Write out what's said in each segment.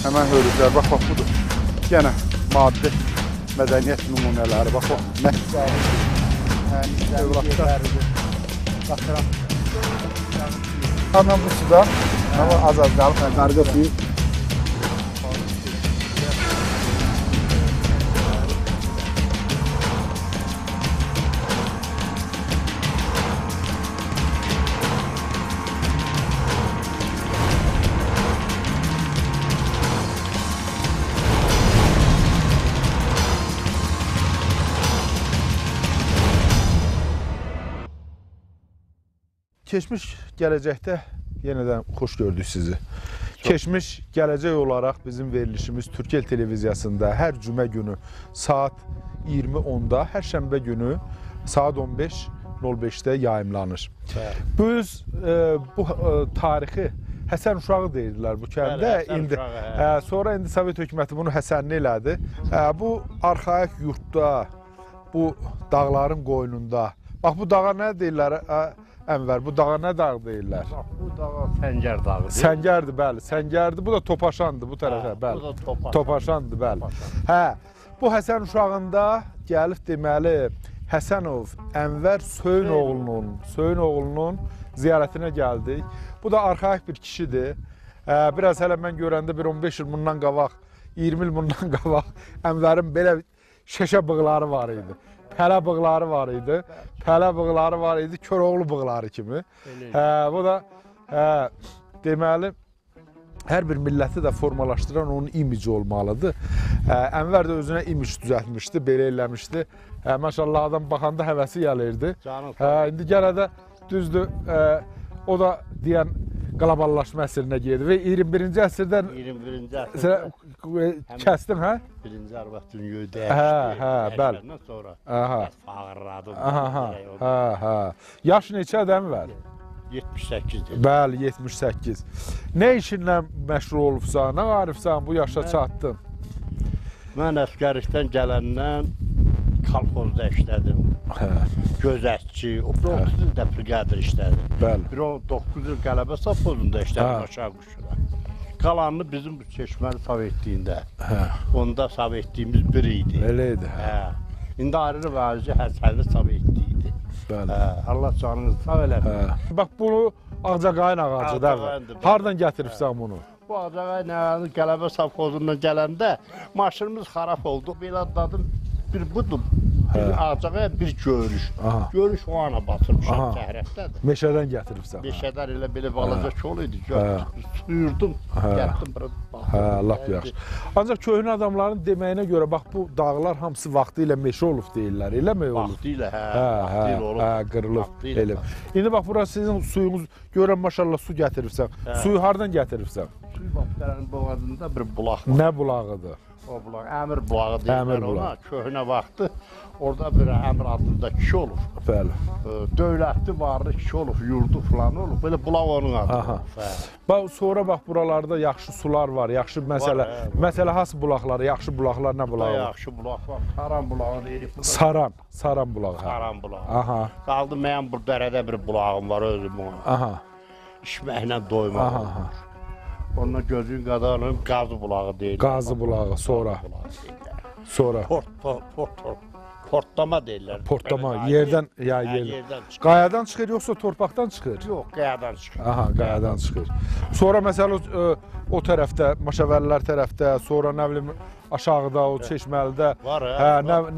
Həmən hörüklər, bax budur. Yenə maddi mədəniyyət nümunələri, bax o məhcəli, övladlar. Baxıram. Hemen bu suda az qalıb, qarqa suyu. Keçmiş gələcəkdə yenədən xoş gördük sizi. Keçmiş gələcək olaraq bizim verilişimiz Türkiyə televiziyasında hər cümə günü saat 20:10-da, hər şənbə günü saat 15:05-də yayımlanır. Biz bu tarixi Həsən uşağı deyirdilər bu kəndə. Sonra indi Sovet hökuməti bunu Həsənli elədi. Bu arxaik yurtda, bu dağların qoynunda. Bax bu dağa nə deyirlər? Ənvər, bu dağa nə dağ deyirlər? Bu dağa Səngər dağıdır. Səngərdir, bəli, Səngərdir. Bu da Topaşandır, bu tərəfə, bəli. Bu da Topaşandır, bəli. Hə, bu Həsən uşağında gəlib deməli, Həsənov Ənvər Söyün oğlunun ziyarətinə gəldik. Bu da arxaik bir kişidir. Biraz hələ mən görəndə bir 15 il bundan qabaq, 20 il bundan qabaq Ənvərin belə şəşə bığları var idi. Pələ bığları var idi. Pələ bığları var idi, Köroğlu bığları kimi. Bu da deməli, hər bir milləti də formalaşdıran onun imici olmalıdır. Ənvər də özünə imic düzəltmişdi, belə eləmişdi. Maşallah adam baxanda həvəsi gəlirdi. İndi gələ də düzdür, o da deyən qloballaşma əsrinə gedir və 21-ci əsrdən 21-ci əsrdə kəstin, hə? Birinci arvad dünyayı dəyişdi. Bəli. Sonra fağırladım. Yaş neçədir Ənvər? 78-dir. Bəli, 78. Nə işinlə məşğul olubsan, nə arifsən, bu yaşa çatdın? Mən əskərlikdən gələndən kolxozda işlədim. Gözətçi, 9 il də briqadir işlədim. Bir 9 il qələbə savxozunda işlədim aşağı quşuna. Qalanını bizim bu Çeşməli Sovetliyində. Onda Sovetliyimiz bir idi. Elə idi. İndi ayrı vəzici Həsənli Sovetli idi. Allah canını sağ eləsin. Bax, bunu Ağcaqayın ağacıdır. Hardan gətiribsən bunu? Bu Ağcaqayın ağacı qələbə savxozundan gələndə maşınımız xarab oldu. Belə dadım bir budur. Bir Ağcaqaya bir görüş. Görüş o ana batırmışam kəhrətdədir. Meşədən gətiribsən. Meşədən elə belə balaca kol idi. Suyurdum, gəldim bura baxdım. Lap yaxşı. Ancaq köhnə adamların deməyinə görə, bax bu dağlar hamısı vaxtı ilə meşə olub deyirlər. Eləmi olub? Vaxtı ilə, vaxtı ilə olub. Qırılıb. İndi bax, burası sizin suyunuz, görən maşallah su gətiribsən. Suyu hardan gətiribsən? Suyu Bakterənin boğazında bir bulaq var. Nə bulağıdır? O bulaq, Əmir bulağı deyirlər ona, köhnə vaxtı. Orada bir Əmir adında kişi olur. Bəli. Dövlətli varlı kişi olur, yurdu falan olur. Belə bulaq onun adı. Sonra bax, buralarda yaxşı sular var, yaxşı məsələ hansı bulaqları, yaxşı bulaqlar nə bulağı? Yaxşı bulaq var, Saran bulağı deyirik. Saran bulağı. Saran bulağı. Qaldı mənim bu dərədə bir bulağım var özümün. İşməklə doymaq olur. Ondan gözün qadarının qazı bulağı deyirlər. Qazı bulağı, sonra? Sonra? Portlama deyirlər. Portlama, yerdən çıxır. Qayadan çıxır, yoxsa torpaqdan çıxır? Yox, qayadan çıxır. Qayadan çıxır. Sonra məsələ o tərəfdə, Maşavəllər tərəfdə, sonra nə bilim aşağıda, o Çeşməlidə. Var,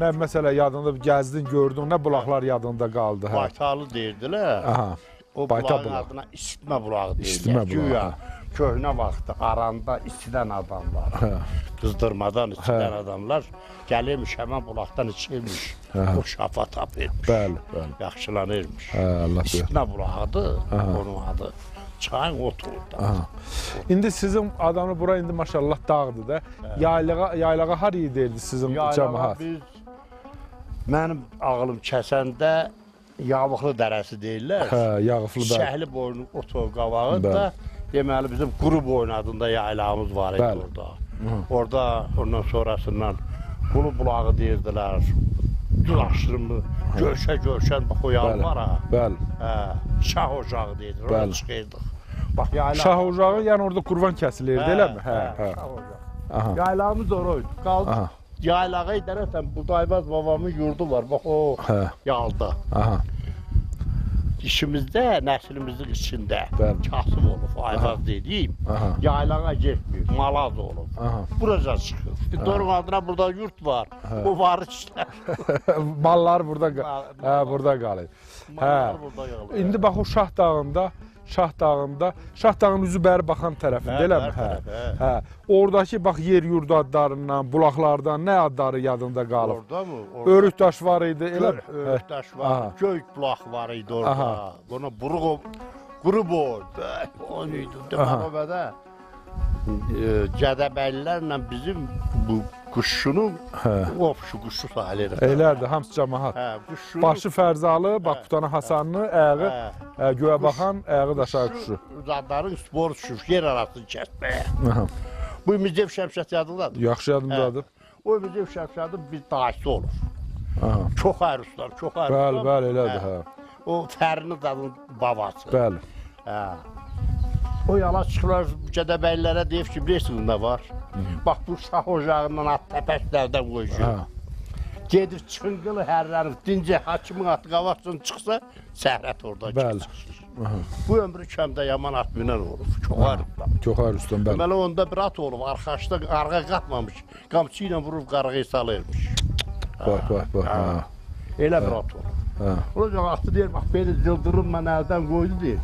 nə məsələ yadında gəzdin, gördün, nə bulaqlar yadında qaldı? Baytalı deyirdilər. O bulağın adına isitmə bulağı deyirlər. Güya köhnə vaxtı aranda içidən adamlar, qızdırmadan içidən adamlar gəlirmiş, həmən bulaqdan içirmiş, o şafa tapırmış, yaxşılanırmış. İsitmə bulağıdır, onun adı. Çayın otu orada. İndi sizin adamı bura indi maşallah dağdır da, yaylağa har iyi deyirdi sizin cəmaat? Mənim ağlım kəsəndə Yağıqlı dərəsi deyirlər. Yağıqlı dərəsi. Şəhli boyunun otu qavağı da deməli bizim quru boyun adında yaylağımız var idi orada. Orada ondan sonrasından Qulu bulağı deyirdilər. Gülaşırımı, görşən bax o yan var ha. Şah ocağı deyirdilər, orada çıxırdıq. Şah ocağı, yəni orada qurban kəsilirdi, eləmi? Şah ocağı. Yaylağımız oraydı. Qaldı. Yaylağa edərəkdən burada Aybaz babamın yurdu var. Bax o yalda. İşimizdə, nəslimizin içində kasıb olub, Aybaz dediyim. Yaylağa getmir, malaz olub. Buraca çıxır. Dorun adına burada yurt var. O varı işlər. Mallar burada qalır. Mallar burada qalır. İndi bax o Şah dağının üzü bəri baxan tərəfində, eləmi? Oradakı bax yer yurd adlarından, bulaqlardan nə adları yadında qalıb? Orada mı? Örükdaş var idi, elə mi? Örükdaş var, Göyük bulaq var idi orada. Buna quru boy, o neydi? Dəməbədə Gədəbəylilərlə bizim bu quşunun qopşu quşu sayılır. Elədir, hamısı cəmaat. Başı Fərzalı, bax Qutana Hasanlı, əyağı göyə baxan, əyağı da aşağı quşu. Zadların spor düşür, yer arasını kəsməyə. Bu Müzev Şəmşət yadındadır. Yaxşı yadımdadır. O Müzev Şəmşədin bir dayısı olur. Çox ayrıslar, çox ayrıslar. Bəli, elədir. O Fərini dadın babası. Bəli. O yola çıxırlar Gədəbəylilərə deyib ki, bilirsiniz nə var? Bax bu şah ocağından at təpəklərdən qoyuyor. Gedir çıngılı hərlənib, dincə hakimin atı qavaçdan çıxsa, səhrət orada keçir. Bu ömrü kəmdə yaman at minən olub, çox ayrıqdan. Çox ayrıqdan, bəli. Deməli onda bir at olub, arxaçda qarğa qatmamış, qamçı ilə vurub qarğayı salırmış. Bax. Elə bir at olub. Olacaq atı deyir, bax belə cıldırım mən əldən qoydu deyir.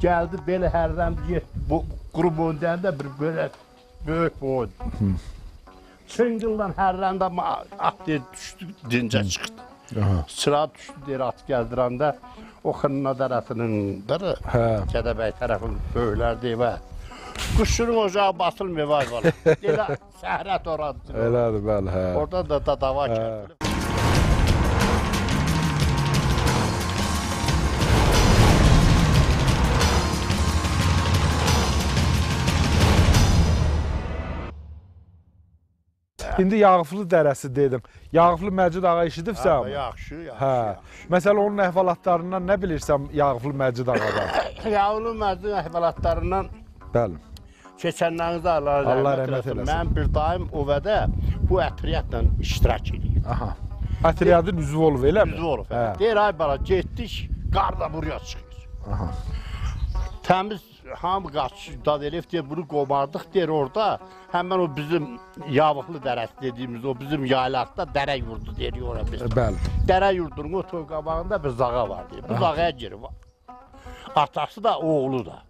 Gəldi belə hərləndi, bu quru boyun deyəndə bir belə böyük boyun. Çıngıldan hərləndə at deyir, düşdü, dincə çıxdı. Sıra düşdü deyir, at gəldirəndə o xınına tərəfinin, Gədəbəy tərəfinin böyüklər deyib, quşunun ocağı basılmıyor, vay valla. Elə səhrət oradır. Elədir, bəli. Orada da dadava kəndili. İndi Yağıflı dərəsi dedim. Yağıflı Məcid ağa eşidibsən? Yaxşı. Məsələn, onun əhvalatlarından nə bilirsən Yağıflı Məcid ağadan? Yağıflı Məcid əhvalatlarından keçənlərinizdə Allah rəhmət eləsin. Mən bir daim OVədə bu ətriyyatla iştirak edeyim. Ətriyyatın üzvü olub, elə mi? Üzvü olub. Deyir, ay bala, getdik, qar da buraya çıxır. Təmiz hamı qaçır, dad elif deyir, bunu qomardıq deyir orada. Həmən o bizim Yağıflı dərəsi dediyimiz, o bizim yaylaqda dərə yurdu deyirik oraya biz. Bəli. Dərə yurdunun o toy qabağında bir zağa var deyir. Bu zağaya girir. Atası da, oğlu da.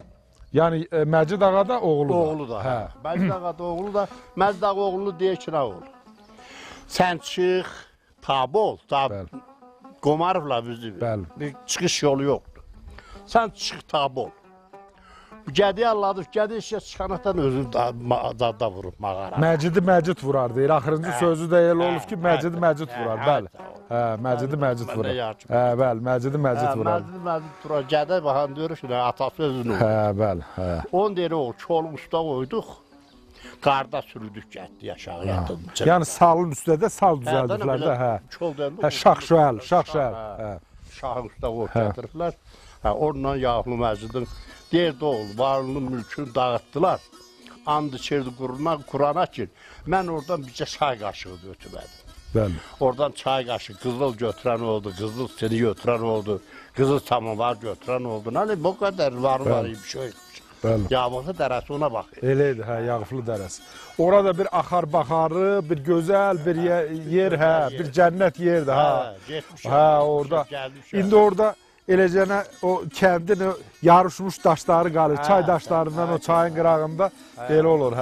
Yəni Məcid ağa da, oğlu da. Oğlu da. Məcid ağa da, oğlu da. Məcid ağa oğlunu deyir ki, nə olur? Sən çıx, tabi ol. Qomarıblar bizi. Bir çıxış yolu yoxdur. Sən çıx, tabi ol. Gədiyə alladıq, gədiyə işə çıxanaqdan özünü da vurub mağara. Məcidi Məcid vurar deyir. Axırıncı sözü də elə olub ki, Məcidi Məcid vurar, bəli. Məcidi Məcid vurar. Bəli, Məcidi Məcid vurar. Məcidi Məcid vurar, gədə baxan deyir ki, atası özünü vurur. Bəli. Onun deyir, o çolun usta qoyduq, qarda sürüdük getdi aşağı yatın. Yəni salın üstə də sal düzəldiblər də. Şaxşəl. Şahın usta qoyub gətiriblər. Onunla Yağıflı Məcidin deyirdi oğul, varlığını, mülkünü dağıtdılar. And içerdi Qurana ki, mən oradan bircə çay qaşığı götürmədim. Oradan çay qaşığı, qızıl götürən oldu, qızıl seni götürən oldu, qızıl samovar götürən oldu. Nə bu qədər var bir şey. Yağıflı dərəsi ona baxır. Eləydi, Yağıflı dərəsi. Orada bir axar baxarı, bir gözəl bir yer, bir cənnət yerdir. Orada. İndi orada eləcənə o kəndin yarışmış daşları qalır, çay daşlarından o çayın qırağında belə olur.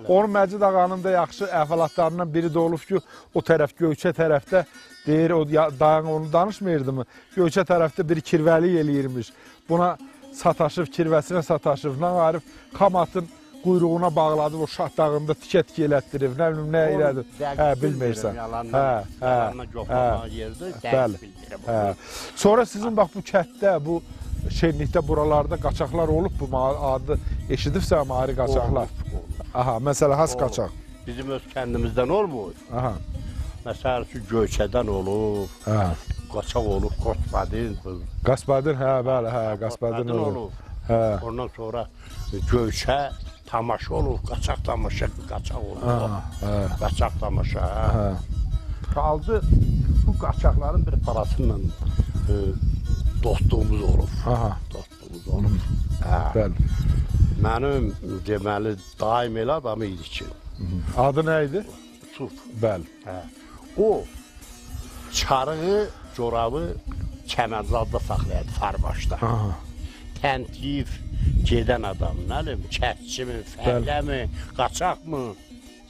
Onun Məcid ağanın da yaxşı əhvalatlarından biri də olub ki, o tərəf Göyçə tərəfdə deyir, o dayan onu danışmayırdı mı? Göyçə tərəfdə bir kirvəlik eləyirmiş. Buna sataşıb, kirvəsinə sataşıb, nə qarib, Xamatın quyruğuna bağladıb, o Şah dağında tikə-tikə elətdirib, nə bilim, nə elədir, bilmirsən. Sonra sizin bax bu kətdə, bu şenlikdə, buralarda qaçaqlar olub bu adı eşidibsən ayrı qaçaqlar? Məsələ, has qaçaq? Bizim öz kəndimizdən olmur. Məsəl üçün Göyçədən olub, qaçaq olub, Qosbadin. Qasbadin, bəli, Qasbadin olub. Ondan sonra Göyçə, tamaşa olur, qaçaq tamaşa, qaçaq olur. Qaçaq tamaşa. Qaldı, bu qaçaqların bir parasıyla dostluğumuz olur. Dostluğumuz olur. Mənim deməli daim elə adam idi ki. Adı nə idi? Yusuf. Bəli. O çarığı, corabı Kəmənzadda saxlayırdı Farbaşda. Təntif gedən adam, nəlim, kəsçimi, fəhləmi, qaçaqmı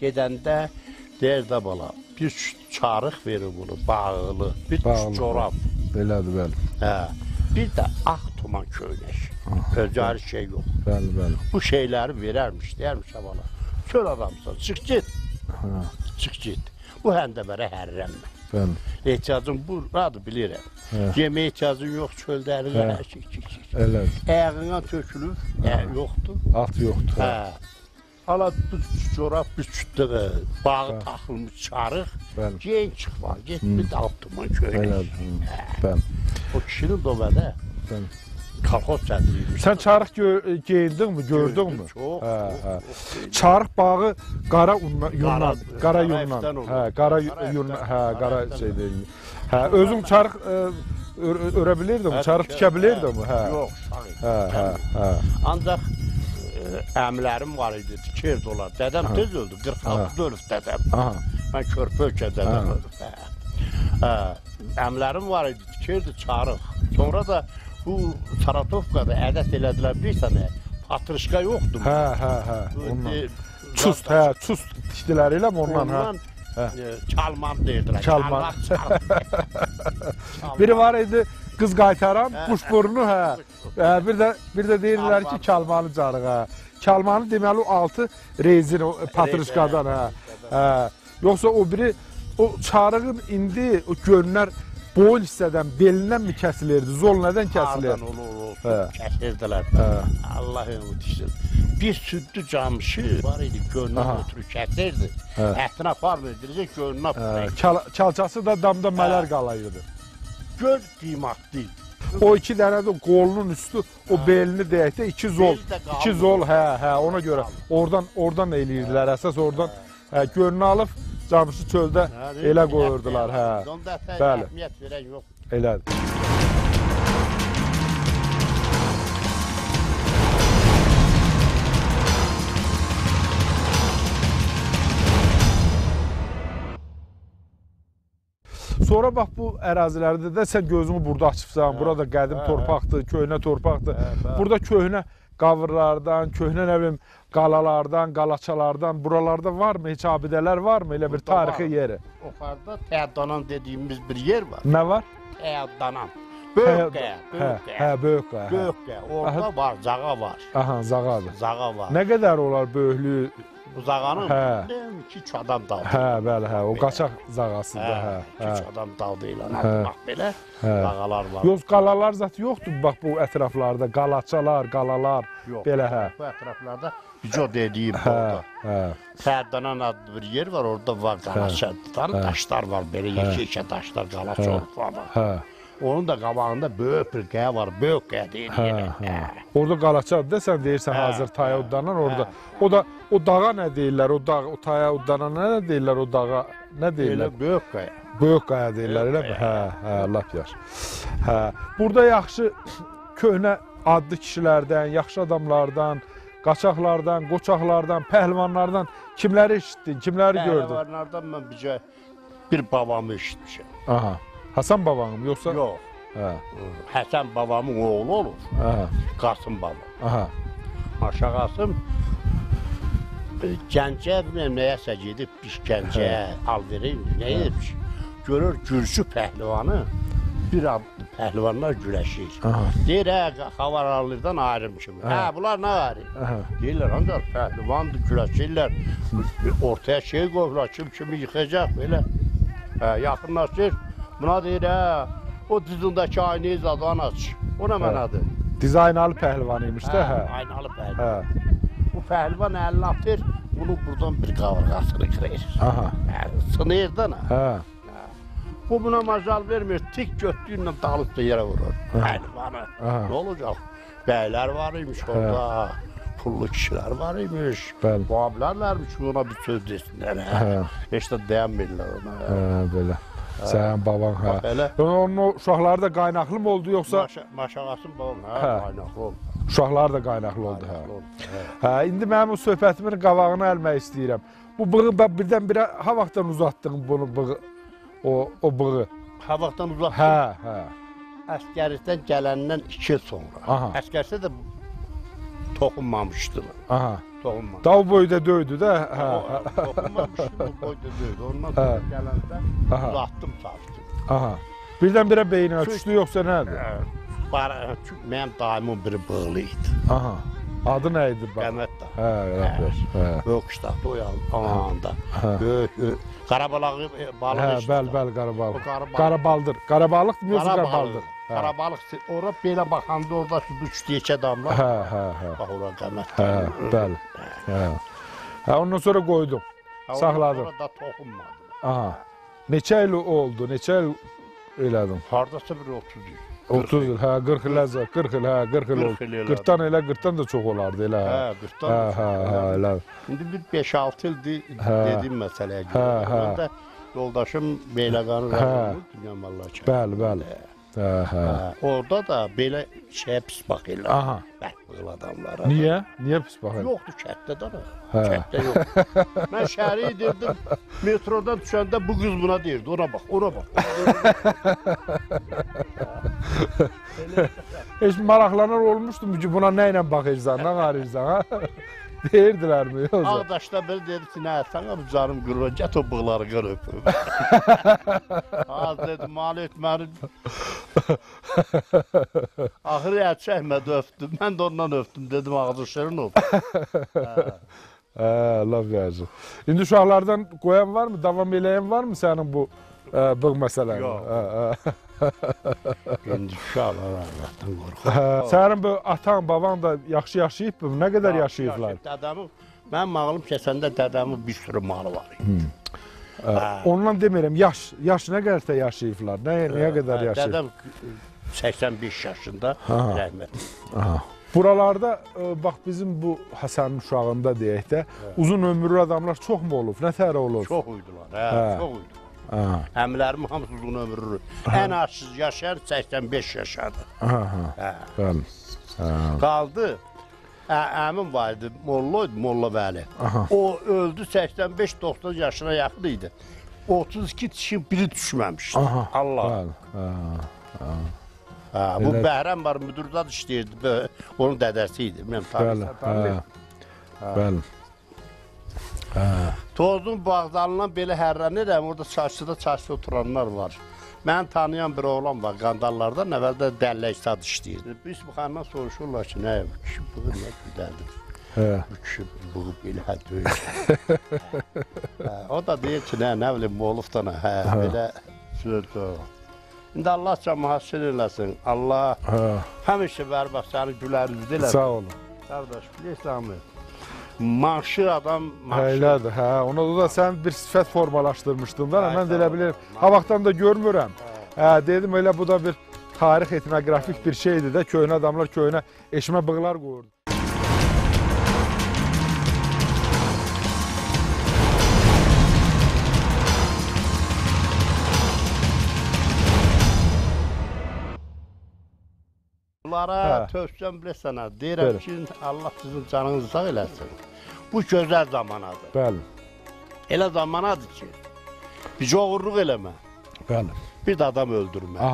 gedəndə deyir də bala, bir çarıq verir bunu, bağlı, bir corab. Belədir, bəli. Bir də ağ tuman köynək. Özgari şey yox. Bəli, bəli. Bu şeyləri verərmiş, deyərmiş bala. Çöl adamsan, çıx get. Çıx get. Bu həndəbərə hərrənmə. Bəli. Ehtiyacın buradır, bilirəm. Yemək ehtiyacın yox, çöldə ərinə, Elədir. Əyğına tökülür, yoxdur. At yoxdur. Hala bu corab, bir kütləqə, bağı taxılmış çarıq, geyin çıx var, get bir də altından köynək. Bəli. O kişinin döbədə kolxoz sədriymiş. Sən çarıq geyindin mi, gördün mü? Çox. Çarıq bağı qara yundan, qara yundan, qara şey deyil. Özün çarıq örə bilirdin mi, çarıq tikə bilirdin mi? Yox, ancaq əmlərim var idi, tikirdi onlar. Dədəm tez öldü, 46'da ölüb dədəm. Mən körpə ölkə dədəm ölüb. Əmlərim var idi, tikirdi çarıq. Sonra da bu Saratovka'da ədət elədilər, bilirsən, patrışka yoxdur. Çust tikdilər elə mi ondan? Çalman deyirdilər. Çalman. Biri var idi, qız qaytaran, quşburnu, bir də deyirlər ki, kalmanı carıq. Kalmanı deməli o altı rezin, patrışkadan. Yoxsa o biri, o çarığın indi o gönlər boyun hissədən, belindən mi kəsilirdi, zol nədən kəsilirdi? Kəsirdilər. Allah ömür. Bir süddü camışı var idi, gönlünə ötürü kəsirdi. Ətini aparmırdı, gönlünə aparmırdı. Kalçası da damda mələr qalayırdı. Göl qiymətli. O iki dənə də qolunun üstü, o belini deyək də, iki zol, ona görə. Oradan eləyirdilər, əsas oradan gönlünü alıb, camışı çöldə elə qoyurdular. Bəli. Elədir. Sonra bax bu ərazilərdə də sən gözünü burada açıbsan, burada qədim torpaqdır, köhnə torpaqdır. Burada köhnə qavırlardan, köhnə nə bilim qalalardan, qalaçalardan, buralarda varmı, heç abidələr varmı, elə bir tarixi yeri? Yuxarıda Təyyaddanan dediyimiz bir yer var. Nə var? Təyyaddanan. Böyük qaya. Böyük qaya. Böyük qaya. Orada var, zağa var. Aha, zağadır. Zağa var. Nə qədər olar böyüklüyü? Bu zağanın 2-3 adam daldı. Bəli, o qaçaq zağasıdır. 2-3 adam daldı ilə, bax belə zağalar var. Yox, qalalar zat yoxdur, bax bu ətraflarda, qalaçalar, qalalar, belə Bu ətraflarda Bico dediyim orada. Təyyaddanan adlı bir yer var, orada var qalaçadan, daşlar var, belə yekə daşlar, qalaç olub var. Onun da qabağında böyük bir qaya var, böyük qaya deyir. Orada qalaçadır da sən deyirsən hazır taya uddanan orada. O dağa nə deyirlər, o taya uddanan nə deyirlər, o dağa nə deyirlər? Böyük qaya. Böyük qaya deyirlər, elə mi? Lap yaxşı. Burada yaxşı köhnə adlı kişilərdən, yaxşı adamlardan, qaçaqlardan, qoçaqlardan, pəhlivanlardan kimləri eşitdin, kimləri gördün? Pəhlivanlardan mən bir babamı eşitmişəm. Hasan babanım yoxsa? Yox. Həsən babamın oğlu olur. Qasım baba. Maşa Qasım Gəncə nəyəsə gedib, Gəncə, Alverin, nə edibmiş? Görür Gürcü pəhlivanı, bir adlı pəhlivanlar güləşir. Deyir, xavarlardan ayrılmışım. Bunlar nə ayrı? Deyirlər, ancaq pəhlivandır, güləşirlər. Ortaya şey qoyurlar, kimi yıxacaq, belə. Yaxınlaşır. Buna deyir, o dizindəki aynayı zadan aç. O nə mənadır? Diz aynalı pəhlivanıymış da, Aynalı pəhlivan. Bu pəhlivan əlini atır, bunu buradan bir qavrğasını kırır. Sınıyır da nə? Bu buna macal vermir, tik götdüyünlə dalıb da yerə vurur pəhlivanı. Nə olacaq? Bəylər var imiş orada, pullu kişilər var imiş. Bəli. Bu abilərlərmiş ona bir söz desinlər. Heç də deyənmirlər ona. Belə. Sən baban, Elə. Onun uşaqları da qaynaqlı mı oldu, yoxsa? Maşağasın babam, qaynaqlı oldu. Uşaqları da qaynaqlı oldu, İndi mənim o söhbətimin qabağını əlmək istəyirəm. Bu bığı birdən-birə ha vaxtdan uzatdın bunu, bığı, o bığı? Ha vaxtdan uzatdın? Hə. Əskərlikdən gələndən 2 il sonra. Əskərsə də toxunmamışdı. Toxunmamışdı. Dağ boyda döydü də. Toxunmamışdı, bu boyda döydü. Ondan sonra gələndə uzatdım saçdım. Birdən-birə beyninə düşdü, yoxsa nədir? Çünki mənim daimim biri bığlı idi. Adı nə idi? Qəmət da. Böyük iştahda o yanında. Qarabalığı balığı işte. Bəli, qarabalıq. Qarabaldır. Qarabalıq mı, yoxsa qarabaldır? Qarabalıq, ora belə baxanda orada şu 3 adamlar. Bax, ora qəmət. Bəli. Ondan sonra qoydum, saxladım. Orada toxunmadım. Neçə il oldu, neçə il elədim? Haradasa bir 30 il. 30 il, 40 il, 40 il oldu. 40-dan elə, 40-dan da çox olardı elə. 40-dan da çox. İndi bir 5-6 ildir dediyim məsələyə görə. Mən də yoldaşım Beyləqanı rəhmətli dünya mallar kəndi. Bəli. Orada da belə şeyə pis baxırlar. Bəhbıl adamlara. Niyə? Niyə pis baxırlar? Yoxdur kətdə də. Kətdə yoxdur. Mən şəhəri edirdim, metrodan düşəndə bu qız buna deyirdi, ona bax, ona bax. Heç maraqlanan olmuşdu ki, buna nə ilə baxırsan, nə qarırsan, deyirdilər mi? Ağdaşda belə dedi ki, nə sən abi canım qırma, get o bığları qır öpüm. Az dedi, mal etməni. Axırı ət çəkmədi, öpdüm. Mən də ondan öpdüm, dedim ağzı şirin oldu. Laf yazıq. İndi uşaqlardan qoyan var mı, davam eləyən var mı sənin bu bığ məsələni? Yox. İndi uşaqlar Allahdan qorxur. Sənin bu atan, baban da yaxşı yaşayıb mı? Nə qədər yaşayıblar? Mənim mağlım kəsəndə dədəmin bir sürü malı var idi. Ondan demirəm, yaş nə qədərdə yaşayıblar? Nəyə qədər yaşayıb? Dədəm 85 yaşında rəhmət. Buralarda, bax bizim bu Həsənin uşağında deyək də, uzun ömürlü adamlar çox mu olub? Nə tərə olub? Çox uydular, çox uydular. Əmilərim hamısı uzun ömürlü. Ən azsız yaşayan 85 yaşadı. Bəli. Qaldı, əmim var idi, Molla idi, Molla Vəli. O öldü 85-90 yaşına yaxın idi. 32 kişi biri düşməmişdi. Allah. Bu Bəhrəm var, müdürdə işləyirdi, onun dədəsi idi. Bəli. Tozun bağdalından belə hərrənirəm, orada çarşıda oturanlar var. Mən tanıyan bir oğlan var, Qandallardan əvvəldə dəllək sad işləyirdi. Biz bu xandan soruşurlar ki, nə, bu kişi bığı nə güdədir? Bu kişi bığı belə döyür. O da deyir ki, nə bilim, olubdan, belə sözdür o. İndi Allah cəmahatsın eləsin, Allah həmişə bərbaq səni gülər üzdə eləsin. Sağ olun. Qardaş, bilirsən mi? Maaşı adam, Elədir, ona da sən bir sifət formalaşdırmışdın da, mən də elə bilirim. Ha vaxtdan da görmürəm. Dedim, elə bu da bir tarix etnoqrafik bir şeydir də, köhnə adamlar köhnə eşmə bığlar qoyurdu. Bunlara tövsiyəm bilirsən, deyirəm ki, Allah sizin canınızı sağ eləsin. Bu gözəl zamanadır. Bəli. Elə zamanadır ki, bir oğurluq eləmə. Bəli. Bir də adam öldürmə.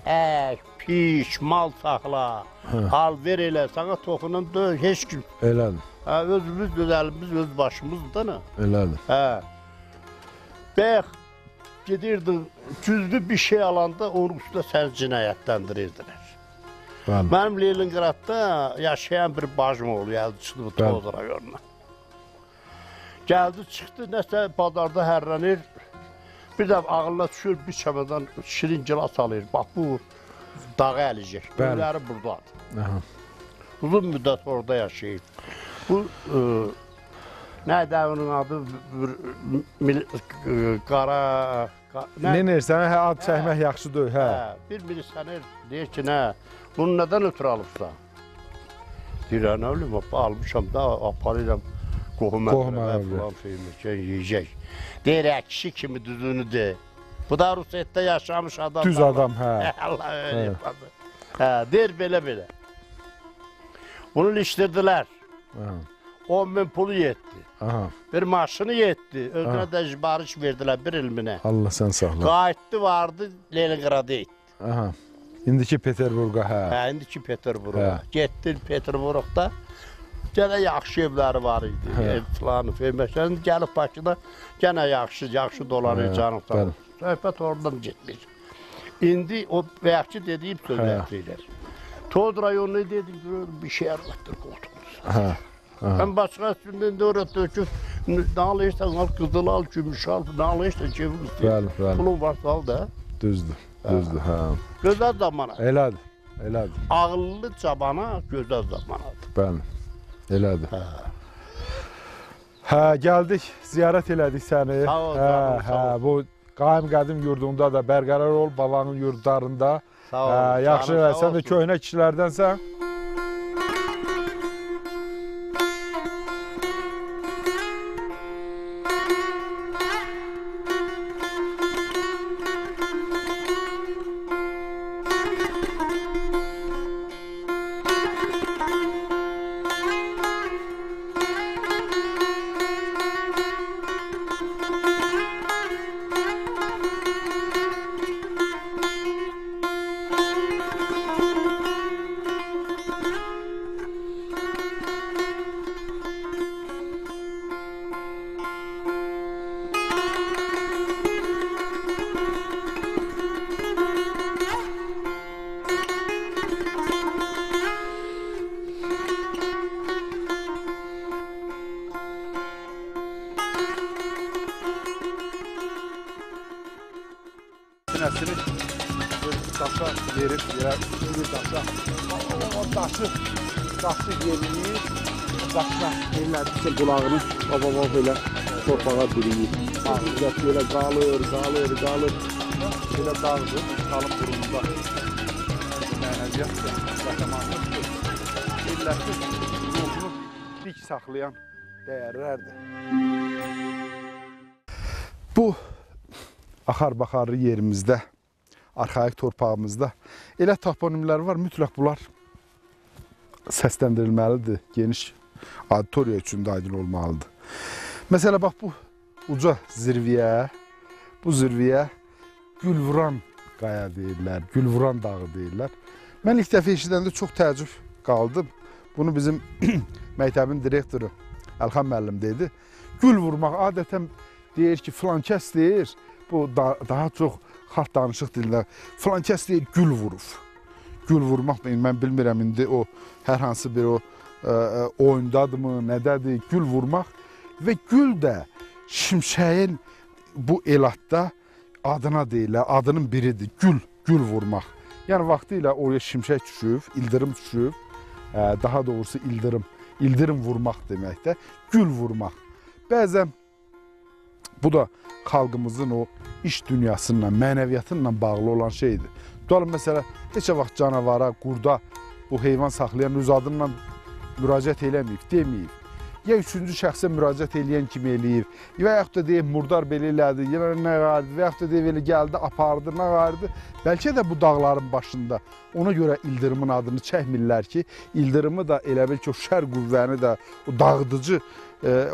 Ək, piş, mal saxla, al ver elə, sana toxunan döy, heç kim. Elədir. Özümüz, gözəlimiz, öz başımızdır da. Elədir. Bəx, gedirdin, cüzlü bir şey alanda onun üstündə səni cinayətləndirdilər. Mənim Leninqradda yaşayan bir bacım oldu, gəldi çıxdı bu toz rayonuna. Gəldi, çıxdı, nəsə bazarda hərlənir, bir də ağılına düşür, bir çəmədən şirin gilas alır. Bax, bu dağı ələcək, böyləri buradadır. Uzun müddət orada yaşayır. Bu, nədir onun adı, qara... Nenir, sənə ad çəkmək yaxşı deyil, Bir milisyoner deyir ki, nə, bunu nədən ötürü alıbsa? Deyirəm, nə bilim, almışam da, aparıram qohum əvrəbə falan feyməkən yiyəcək. Deyir, kişi kimi düzünü de. Bu da Rusiyyətdə yaşamış adam. Düz adam, hə. Allah öyle yapadı. Deyir, belə. Bunu ilişdirdilər. 10.000 pulu yetdi. Bir maşını yetdi. Özünə də barış verdilər bir ilminə. Allah sən saxla. Qayıtdı, vardı, Leningrada etdi. İndiki Peterburqa, hə. İndiki Peterburqa. Getdi Peterburqda. Gənə yaxşı evləri var idi. Ev filanı, feyməkən. Gəlib Bakıda gənə yaxşı dolanır canım. Söhbət oradan getmir. İndi o vəhki dediyim söhbət Tod rayonunu dedim, bir şey arvatdır qoltuğunuz. Ben başka üstünden de orada döküp, ne alırsan al, kızıl al, gümüş al, ne alırsan cebin istiyor. Pulun varsa al da. Düzdür, hə. Gözəl zamanadır. Elədir. Ağıllı cabana gözəl zamanadır. Bəli, elədir. Hə, gəldik, ziyarət elədik səni. Sağ ol, sağ ol. Bu Qaim Qədim yurdunda da bərqərar ol, babanın yurdlarında. Sağ ol. Yaxşı, sən də köhnə kişilərdənsən. Sinəsini daşa verib, bir daşa. O daşı yeriyir, daşla yerlərdirsə qulağını baba belə torpağa biriyir. Ağzət belə qalır. Belə dağdır, qalıb burunda. Mənəviyyat da, qəhrəmanlıqdır. Millətin ruhunu dik saxlayan dəyərlərdir. Bu axar-baxarlı yerimizdə, arxaik torpağımızda elə toponimlər var, mütləq bunlar səsləndirilməlidir, geniş auditoriya üçün də aydın olmalıdır. Məsələ, bax, bu uca zirviyə, Gülvuran qaya deyirlər, Gülvuran dağı deyirlər. Mən ilk dəfə eşidəndə çox təəccüb qaldım. Bunu bizim məktəbin direktoru Əlxan müəllim dedi. Gül vurmaq adətən deyir ki, filan kəs deyir, bu daha çox xalq danışıq dilində, filan kəs deyir, gül vurur. Gül vurmaq, mən bilmirəm, indi o hər hansı bir o oyundadırmı, nədədir, gül vurmaq. Və gül də şimşəyin bu elatda adına deyirlər, adının biridir, gül vurmaq. Yəni, vaxtı ilə oraya şimşək düşüb, ildırım düşüb, daha doğrusu ildırım vurmaq deməkdə, gül vurmaq. Bəzən bu da xalqımızın o iş dünyasıyla, mənəviyyatıyla bağlı olan şeydir. Tutalım, məsələ, heç vaxt canavara, qurda bu heyvan saxlayan öz adından müraciət eləməyib, deməyib. Ya üçüncü şəxsə müraciət eləyən kimi eləyib, və yaxud da deyib, murdar belə elədi, yenə nə qardı, və yaxud da deyib, elə gəldi, apardı, nə qardı. Bəlkə də bu dağların başında ona görə ildırımın adını çəkmirlər ki, ildırımı da elə bil ki, o şər qüvvəni də, o dağıdıcı,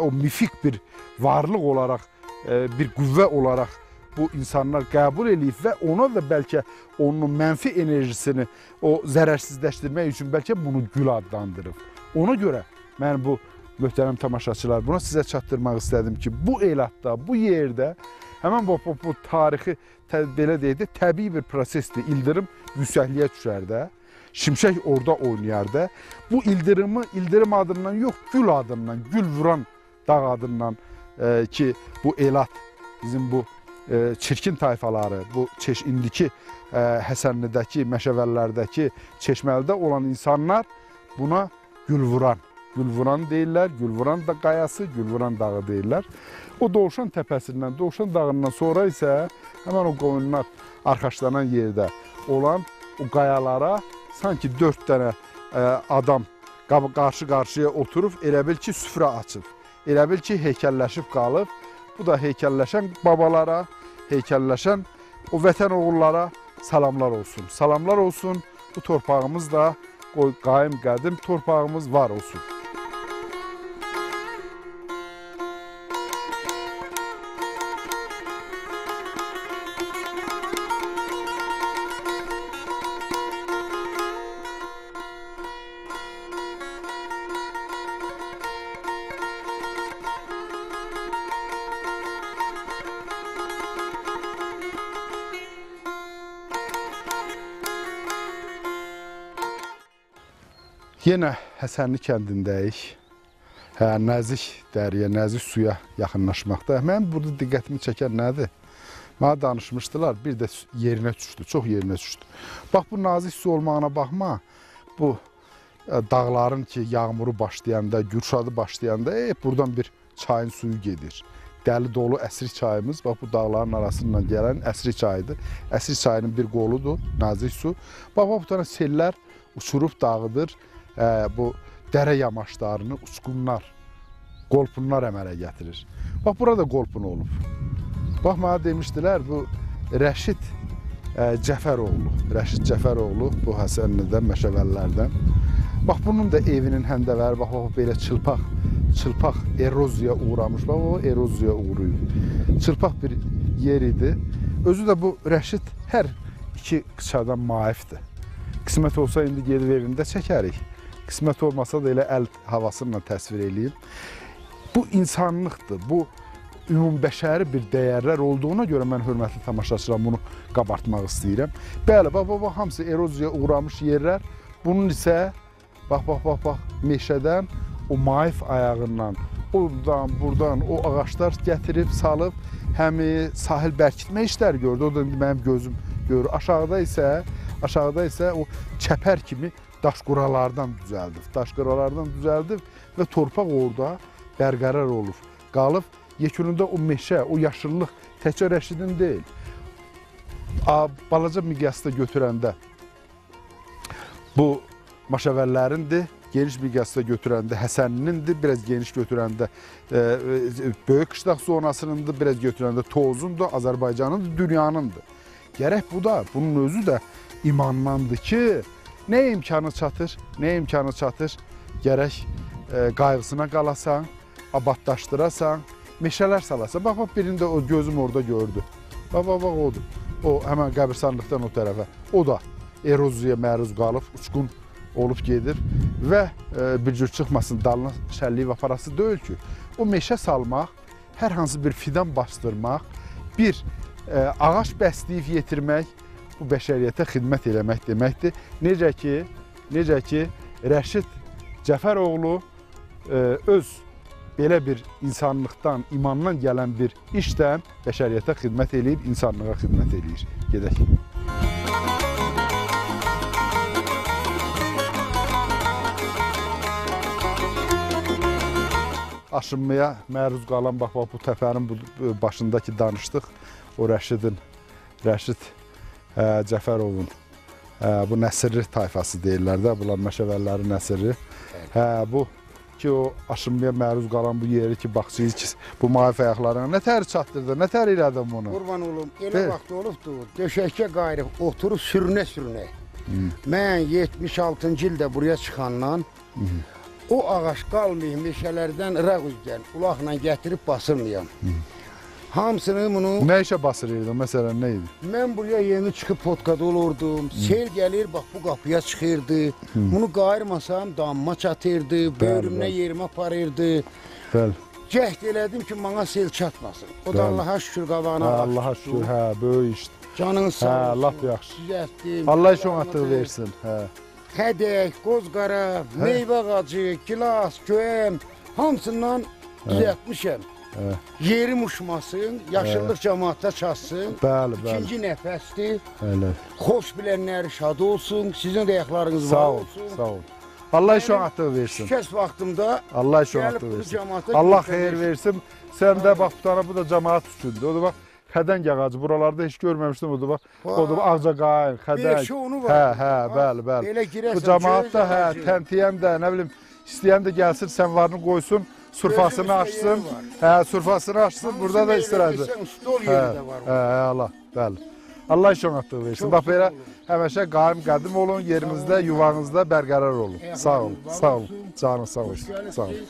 o mifik bir varlıq olaraq, bir qüvvə olaraq bu insanlar qəbul eləyib və ona da bəlkə onun mənfi enerjisini o zərərsizləşdirmək üçün bəlkə bunu gül adlandırıb. Ona görə mən bu möhtərəm tamaşaçılar, buna sizə çatdırmaq istədim ki, bu elatda, bu yerdə həmən bu tarixi, belə deyək də, təbii bir prosesdir. İldırım yüksəkliyə düşər də, şimşək orada oynayar da. Bu ildırım adından yox, gül adından, gül vuran dağ adından ki, bu elat, bizim bu çirkin tayfaları, bu indiki Həsənlidəki, Məşəvəllərdəki, Çeşməlidə olan insanlar buna Gülvuran deyirlər, Gülvuran da qayası, Gülvuran dağı deyirlər. O Dovşan təpəsindən, Dovşan dağından sonra isə həmən o qoyunlar arxaşlanan yerdə olan o qayalara sanki 4 dənə adam qarşı-qarşıya oturub, elə bil ki, süfrə açıb. Elə bil ki, heykəlləşib qalıb. Bu da heykəlləşən babalara, heykəlləşən o vətən oğullara salamlar olsun. Salamlar olsun, bu torpağımız da qaim qədim torpağımız var olsun. Yenə Həsənli kəndindəyik. Nəzik dəriyə, nəzik suya yaxınlaşmaqda. Mənim burada diqqətimi çəkən nədir? Mənə danışmışdılar, bir də yerinə düşdü, çox yerinə düşdü. Bax, bu nazik su olmağına baxma, bu dağların ki, yağmuru başlayanda, gürşadı başlayanda, buradan bir çayın suyu gedir. Dəli dolu əsrik çayımız, bax, bu dağların arasından gələn əsrik çayıdır. Əsrik çayının bir qoludur, nazik su. Bax, bu tane sellər uçurub dağıdır. Bu dərə yamaçlarını uçqunlar, qolpunlar əmələ gətirir. Bax, burada qolpun olub. Bax, mənə demişdilər, bu Rəşid Cəfəroğlu. Rəşid Cəfəroğlu, bu Həsənlidən, Məşəvəllərdən. Bax, bunun da evinin həndəvəri, bax, belə çılpaq eroziyaya uğramış. Bax, o eroziyaya uğrayıb. Çılpaq bir yer idi. Özü də bu Rəşid hər iki qıçadan maifdir. Qismət olsa, indi gedib evində çəkərik. Qismət olmasa da elə əl havasıyla təsvir edeyim. Bu insanlıqdır, bu ümumbəşəri bir dəyərlər olduğuna görə mən hörmətli tamaşaçılar bunu qabartmaq istəyirəm. Bəli, bax, hamısı eroziyaya uğramış yerlər. Bunun isə, bax, meşədən o maif ayağından, oradan, buradan o ağaçlar gətirib, salıb, həmi sahil bərkitmə işləri gördü. O da mənim gözüm görür. Aşağıda isə o çəpər kimi daşquralardan düzəldib və torpaq orada bərqərar olub, qalıb. Yekununda o meşə, o yaşıllıq təkcə Rəşidin deyil. Balaca miqyasda götürəndə bu Maşəvəllərindir, geniş miqyasda götürəndə Həsənlinindir, biraz geniş götürəndə Böyük Qışlaq zonasınındır, biraz götürəndə Tovuzundur, Azərbaycanındır, dünyanındır. Gərək bu da, bunun özü də imandandır ki, nə imkanı çatır, gərək qayğısına qalasan, abadlaşdırasan, meşələr salasan. Bax, birində o gözüm orada gördü. Bax, odur. O, həmən qəbirstanlıqdan o tərəfə. O da eroziyaya məruz qalıb, uçqun olub gedir və bir cür çıxmasın, dalına şəlliyib aparası deyil ki, o meşə salmaq, hər hansı bir fidan bastırmaq, bir ağac bəsləyib yetirmək, bu bəşəriyyətə xidmət eləmək deməkdir. Necə ki, Rəşid Cəfəroğlu öz belə bir insanlıqdan, imandan gələn bir işdən bəşəriyyətə xidmət eləyib, insanlığa xidmət eləyir. Gedək. Aşınmaya məruz qalan, bax, bu təpənin başındakı danışdıq. O Rəşid Cəfərovun, bu Nəsirli tayfası deyirlər də, bunlar Məşəvəllərin Nəsirli. Bu ki, o aşınmaya məruz qalan bu yeri ki, baxsınız ki, bu maif ayaqlarına nə tər çatdırdı, nə tər elədim bunu? Qurban olum, elə vaxt olubdur, döşəkə qayrıq, oturub sürünə. Mən 76-cı ildə buraya çıxandan, o ağac qalmayın, meşələrdən rəq üzgən, ulaqla gətirib basırmayam. Hamısını bunu... Nə işə basırıyordun, məsələn, nə idi? Mən buraya yeni çıxıb podkada olurdum, sel gəlir, bax bu qapıya çıxırdı, bunu qayırmasam damıma çatırdı, bölümünə yerimə aparırdı. Cəhd elədim ki, bana sel çatmasın. O da Allaha şükür qabağına başladı. Allaha şükür, böyük işdir. Canınız sağ olsun. Lap yaxşı. Allah işin atıq versin. Hədək, qozqara, meyvə ağacı, gilas, göğəm, hamısından düzəltmişəm. Yerim uçmasın, yaşıllıq cəmaatda çatsın. İkinci nəfəsdir. Xoş bilənlər şad olsun, sizin də ayaqlarınız var olsun. Sağ ol. Allah işin atıq versin. Şikəst vaxtımda Allah işin atıq versin. Allah xeyir versin. Sən də bax, bu da cəmaat üçündür. O da bax, xədəng ağacı. Buralarda heç görməmişdim o da bax. O da ağcaqayın, xədəng. Beşi onu var. Bəli. Belə girəsən. Bu cəmaat da təntiyən də, nə bilim, istəyən də gəlsin, sənvarını qoysun, surfasını açsın. Surfasını açsın, burada da istirahət. Stol yeri də var. Allah, bəli. Allah işin atdığı versin. Bax belə həmişə qaim qədim olun, yerinizdə, yuvanızda bərqərar olun. Sağ olun, sağ olun. Canınız sağ olsun. Sağ olun.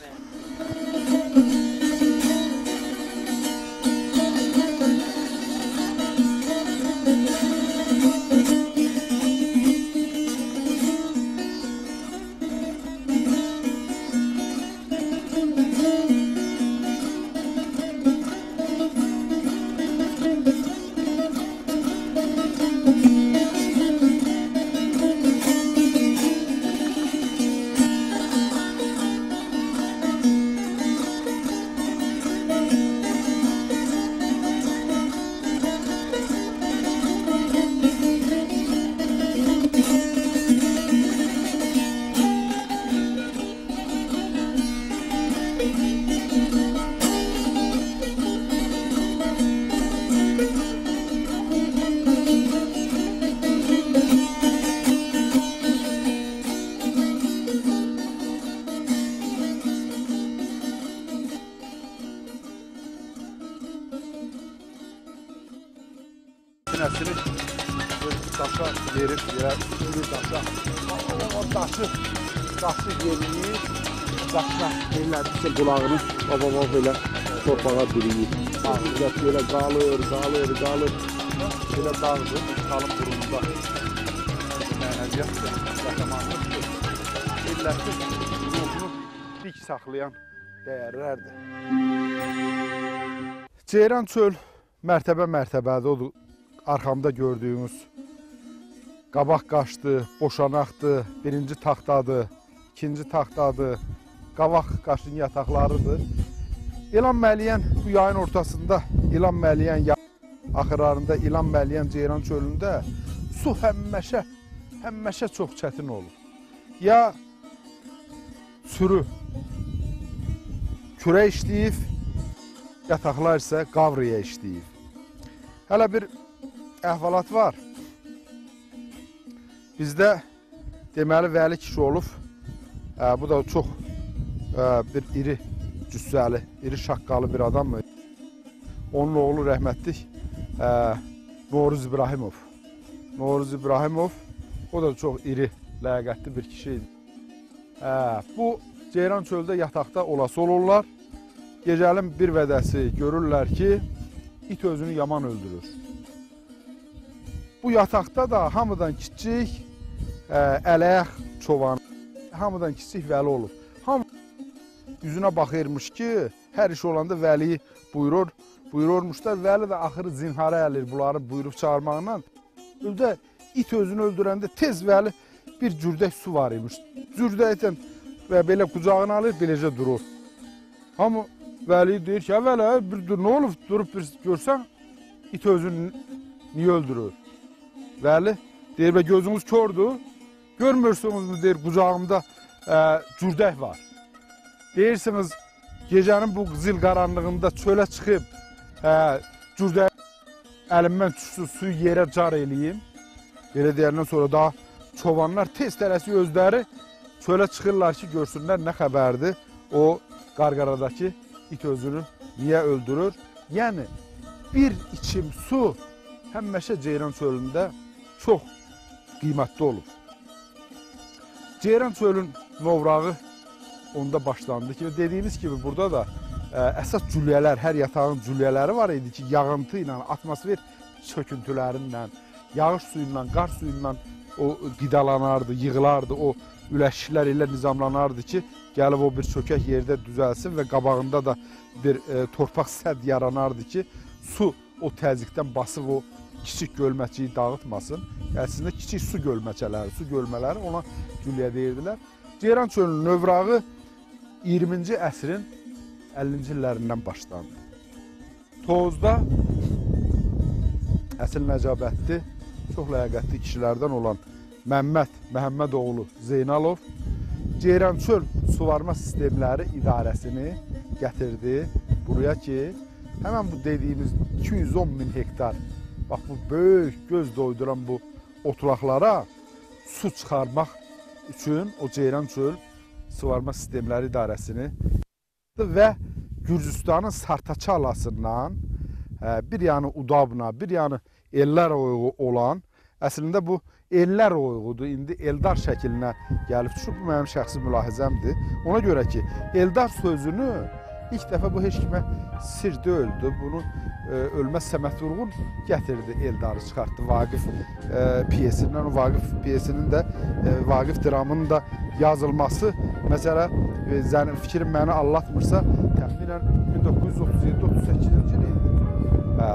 Sinəsini daşa verib, bir daşa. O daşı yeriyir, daşla elədirsə qulağını baba belə torpağa biriyir. Ağzət belə qalır. Belə dağdır, qalın burunda. Mənəviyyət yaşamanlıqdır. Millətin ruhunu dik saxlayan dəyərlərdir. Ceyran çöl mərtəbədir, odur. Arxamda gördüyünüz qabaq qaşdır, boşanaqdır, birinci taxtadır, ikinci taxtadır, qabaq qaşın yataqlarıdır. İlan Məliyən bu yayın ortasında, İlan Məliyən axırlarında, İlan Məliyən Ceyran çölündə su həmməşə çox çətin olur. Ya sürü kürə işləyib, yataqlar isə qavrıya işləyib. Hələ bir əhvalat var. Bizdə deməli Vəli kişi olub. Bu da çox bir iri cüssəli, iri şaqqalı bir adamdır. Onun oğlu rəhmətlik Noruz İbrahimov. Noruz İbrahimov, o da çox iri, ləyaqətli bir kişi idi. Bu Ceyran çöldə yataqda olası olurlar. Gecənin bir vədəsi görürlər ki, it özünü yaman öldürür. Bu yataqda da hamıdan kiçik ələyək çoban, hamıdan kiçik Vəli olub. Hamı yüzünə baxırmış ki, hər iş olanda Vəliyi buyururmuşlar. Vəli də axırı zinhara əlir bunları buyurub çağırmaqla. Özdə it özünü öldürəndə tez Vəli bir cürdək su var imiş. Cürdəkdən və belə qucağını alır, beləcə durur. Hamı Vəli deyir ki, Vəli, bir dur, nə olub? Durub bir görsən, it özünü niyə öldürür? Vəli deyir, gözünüz kördür, görmürsünüz, deyir, qucağımda cürdək var. Deyirsiniz, gecənin bu zil qaranlığında çölə çıxıb, cürdək əlimdən düşsün, suyu yerə car eləyim. Belə deyəndən sonra daha çobanlar tez tələsi özləri çölə çıxırlar ki, görsünlər nə xəbərdir o qarqaradakı it özünü niyə öldürür. Yəni, bir içim su həmməşə Ceyran çölündə çox qiymətli olub. Ceyran çölün novrağı onda başlandı ki, dediyimiz kimi burada da əsas cülyələr, hər yatağın cülyələri var idi ki, yağıntı ilə, atmosfer çöküntülərindən, yağış suyu ilə, qar suyu ilə o qidalanardı, yığılardı, o üləşiklər ilə nizamlanardı ki, gəlib o bir çökək yerdə düzəlsin və qabağında da bir torpaq sədd yaranardı ki, su o təzyiqdən basıb o kiçik gölməçiyi dağıtmasın. Əslində kiçik su gölmələri ona gülyə deyirdilər. Ceyran çölünün növrağı 20-ci əsrin 50-ci illərindən başlandı. Tozda əsl nəcabətli, çox ləyaqətli kişilərdən olan Məhəmmədoğlu Zeynalov Ceyran çöl suvarma sistemləri idarəsini gətirdi buraya ki, Həmən bu dediyimiz 210 min hektar, bax bu böyük göz doyduran bu otlaqlara su çıxarmaq üçün o Ceyrançöl Suvarma Sistemləri İdarəsini və Gürcüstanın Sartaçalasından bir yanı Udabna, bir yanı Ellər oyuğu olan, əslində bu Ellər oyuğudur, indi Eldar şəklinə gəlib düşüb, bu mənim şəxsi mülahizəmdir. Ona görə ki, Eldar sözünü ilk dəfə bu heç kimə sir deyildi, bunu Ölməz Səməd Vurğun gətirdi, Eldarı çıxartdı Vaqif piyesindən, o Vaqif piyesinin də, Vaqif dramının da yazılması, məsələ, fikrim məni allatmırsa, təxminən 1937-38-ci il idi.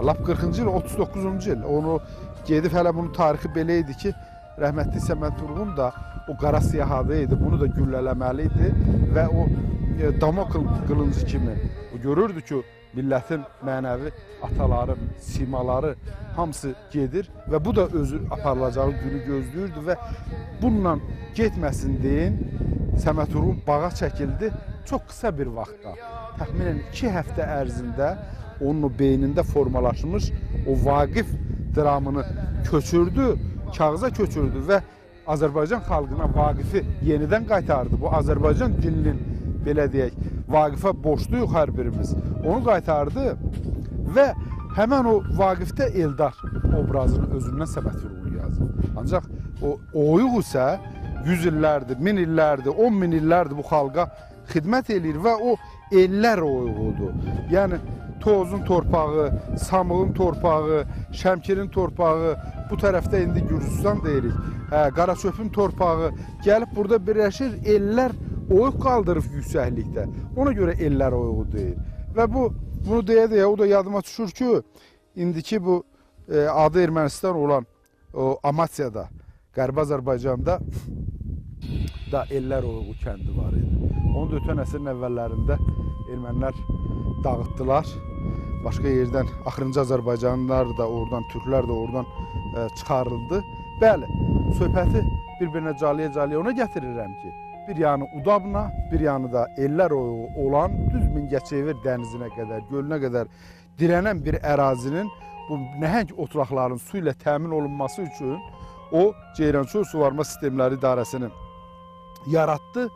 Lap 40-cı il, 39-cu il. Onu gedib hələ bunun tarixi belə idi ki, rəhmətli Səməd Vurğun da o qara siyahadı idi, bunu da güllələməli idi və o Damokl qılıncı kimi görürdü ki, millətin mənəvi ataları, simaları hamısı gedir və bu da özü aparılacağı günü gözləyirdi və bununla getməsin deyin, Səməd Vurğun bağa çəkildi çox qısa bir vaxtda. Təxminən 2 həftə ərzində onun beynində formalaşmış o Vaqif dramını köçürdü, kağıza köçürdü və Azərbaycan xalqına Vaqifi yenidən qaytardı. Bu Azərbaycan dilinin, belə deyək, Vaqifə borcluyuq hər birimiz. Onu qaytardı və həmən o Vaqifdə Eldar obrazını özündən Səməd Vurğun yazdı. Ancaq o oyuq isə 100 illərdir, 1000 illərdir, 10 min illərdir bu xalqa xidmət edir və o ellər oyuğudur. Yəni, Tozun torpağı, Samığın torpağı, Şəmkirin torpağı, bu tərəfdə indi Gürcüstan deyirik, Qaraçöpün torpağı gəlib burada birləşir, ellər oyuq qaldırıb yüksəklikdə. Ona görə ellər oyuğu deyil. Və bunu deyə-deyə o da yadıma düşür ki, indiki bu adı Ermənistan olan o Amasyada, Qərbi Azərbaycanda da ellər oyuğu kəndi var idi. Onu da ötən əsrin əvvəllərində ermənilər dağıtdılar. Başqa yerdən axırıncı Azərbaycanlılar da oradan, türklər də oradan çıxarıldı. Bəli, söhbəti bir-birinə caliyə-caliyə ona gətirirəm ki, bir yanı Udabna, bir yanı da ellər oyuğu olan düz Mingəçevir dənizinə qədər, gölünə qədər dirənən bir ərazinin bu nəhəng otlaqların su ilə təmin olunması üçün o Ceyrançöl Suvarma Sistemləri İdarəsini yaratdı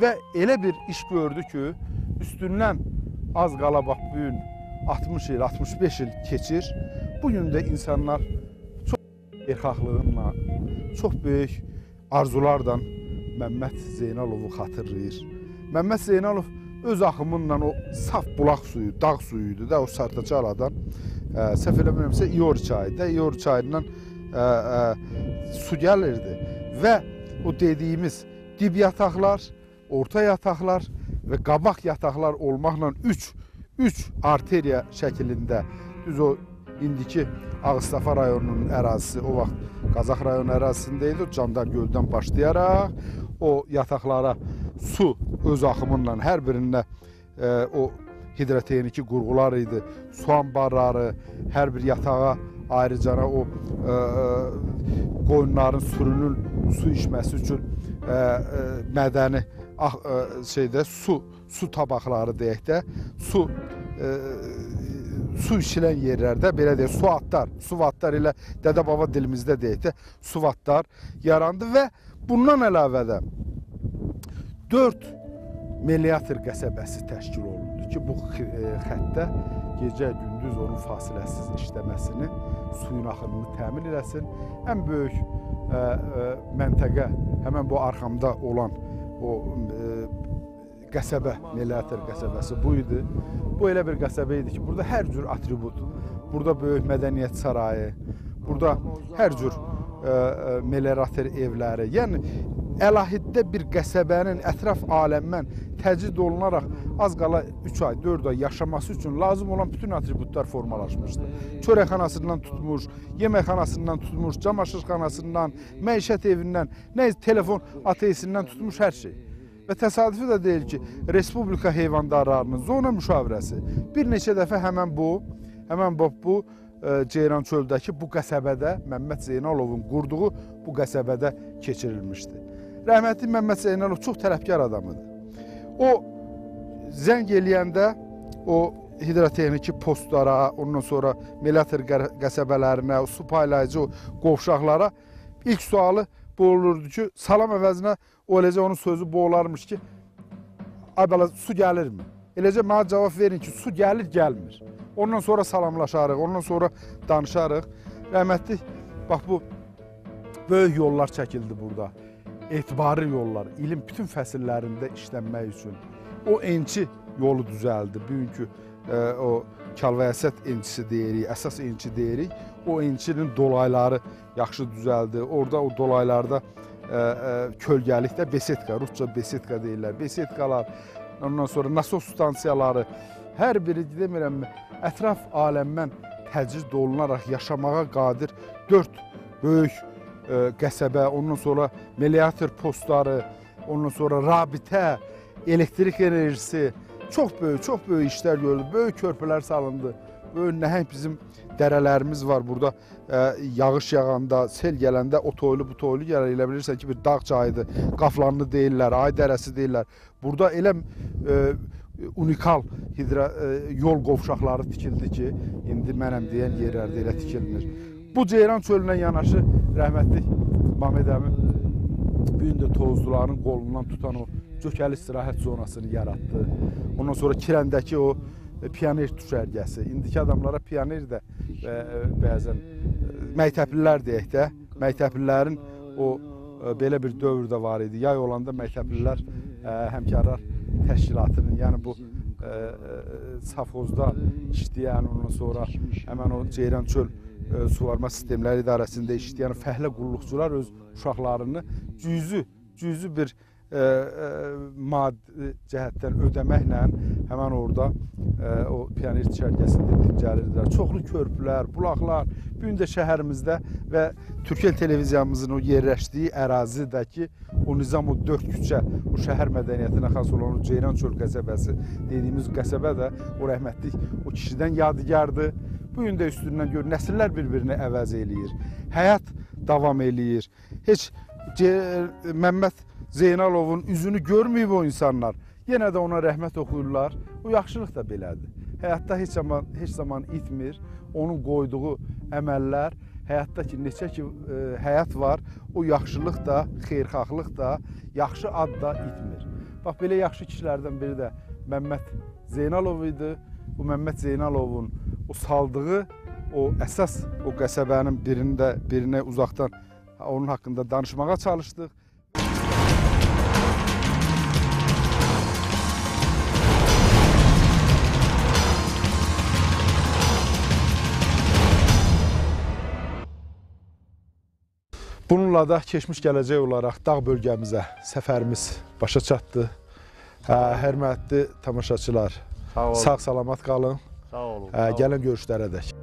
və elə bir iş gördü ki, üstündən az qala bax bu gün 60 il, 65 il keçir. Bugün də insanlar çox erxaqlığınla, çox böyük arzularla Məmməd Zeynalovu xatırlayır. Məmməd Zeynalov öz axımınla o saf bulaq suyu, dağ suyuydu da o Sartaçaladan, səhv eləmirəmsə İori çayı, İori çayından su gəlirdi və o dediyimiz dib yataqlar, orta yataqlar və qabaq yataqlar olmaqla 3 arteriya şəklində, düz o indiki Ağstafa rayonunun ərazisi, o vaxt Qazax rayonu ərazisində idi, o Candar göldən başlayaraq o yataqlara su öz axımınla hər birində o hidrotexniki qurğular idi, su anbarları, hər bir yatağa ayrıcana o qoyunların sürünün su içməsi üçün mədəni su tabaqları deyək də, su içilən yerlərdə, belə deyək, suvatlar ilə dədə-baba dilimizdə deyək də, suvatlar yarandı və bundan əlavə də 4 Meliatr qəsəbəsi təşkil olundu ki, bu xəttdə gecə-gündüz onun fasiləsiz işləməsini, suyun axınını təmin eləsin. Ən böyük məntəqə, həmən bu arxamda olan o qəsəbə, Meliatr qəsəbəsi bu idi. Bu elə bir qəsəbə idi ki, burada hər cür atribut, burada böyük mədəniyyət sarayı, burada hər cür Meliatr evləri, yəni əlahiddə bir qəsəbənin ətraf aləmdən təcrid olunaraq az qala 3 ay, 4 ay yaşaması üçün lazım olan bütün atributlar formalaşmışdı. Çörəkxanasından tutmuş, yeməkxanasından tutmuş, camaşırxanasından, məişət evindən, nə telefon ateysindən tutmuş hər şey. Və təsadüfi də deyil ki, Respublika heyvandarlarının zona müşavirəsi bir neçə dəfə həmən bu Ceyrançöldəki bu qəsəbədə Məmməd Zeynalovun qurduğu bu qəsəbədə keçirilmişdi. Rəhmətli Məmməd Zeynalov çox tələbkar adam idi. O zəng eləyəndə o hidrotexniki postlara, ondan sonra Melator qəsəbələrinə, su paylayıcı qovşaqlara ilk sualı bu olurdu ki, salam əvəzinə o eləcə onun sözü bu olarmış ki, ay bala su gəlirmi? Eləcə mənə cavab verin ki, su gəlir, gəlmir. Ondan sonra salamlaşarıq, ondan sonra danışarıq. Rəhmətli, bax bu böyük yollar çəkildi burada. Etibarlı yollar, ilin bütün fəsillərində işlənmək üçün. O ençi yolu düzəldi. Bugünkü o Kalvayasət ençisi deyirik, əsas ençi deyirik. O ençinin dolayları yaxşı düzəldi. Orada o dolaylarda kölgəlikdə besetka, rusca besetka deyirlər. Besetkalar, ondan sonra nasos stansiyaları, hər biri demirəm, ətraf aləmdən təcrid olunaraq yaşamağa qadir 4 böyük qəsəbə, ondan sonra Melator postları, ondan sonra rabitə, elektrik enerjisi, çox böyük işlər gördü, böyük körpülər salındı, böyük nəhəng bizim dərələrimiz var burada. Yağış yağanda, sel gələndə o toylu bu toylu gəlir, elə bilirsən ki, bir dağ çayıdır, Qaflanlı deyirlər, Ay dərəsi deyirlər. Burada elə unikal yol qovşaqları tikildi ki, indi mənəm deyən yerlərdə elə tikilmir. Bu Ceyran çölünə yanaşı rəhmətli Məmməd əmi bu gün də tozluların qolundan tutan o Cökəli istirahət zonasını yaratdı. Ondan sonra Kirəndəki o pioner düşərgəsi. İndiki adamlara pioner də bəzən məktəblilər deyək də, məktəblilərin o belə bir dövrdə var idi. Yay olanda məktəblilər həmkarlar təşkilatının, yəni bu safozda işləyən, ondan sonra həmən o Ceyran çöl suvarma sistemləri idarəsində işləyən fəhlə qulluqçular öz uşaqlarını cüzi bir maddi cəhətdən ödəməklə həmən orada o pioner düşərgəsində dincəlirdilər. Çoxlu körpülər, bulaqlar, bugün də şəhərimizdə və Türkiyə televiziyamızın o yerləşdiyi ərazidəki o nizam, o 4 küçə, o şəhər mədəniyyətinə xas olan o Ceyran çöl qəsəbəsi dediyimiz qəsəbə də o rəhmətlik o kişidən yadigardır. Bugün də üstündən gör, nəsillər bir-birini əvəz eləyir, həyat davam eləyir. Heç Məmməd Zeynalovun üzünü görməyib o insanlar. Yenə də ona rəhmət oxuyurlar. O yaxşılıq da belədir. Həyatda heç zaman itmir. Onun qoyduğu əməllər, həyatda ki, neçə ki həyat var, o yaxşılıq da, xeyirxahlıq da, yaxşı ad da itmir. Bax, belə yaxşı kişilərdən biri də Məmməd Zeynalov idi. Bu Məmməd Zeynalovun o saldığı, o əsas o qəsəbənin birinə uzaqdan onun haqqında danışmağa çalışdıq. Bununla da keçmiş gələcək olaraq dağ bölgəmizə səfərimiz başa çatdı. Hörmətli tamaşaçılar, sağ-salamat qalın. Sağ olun. Gələn görüşlərə dək.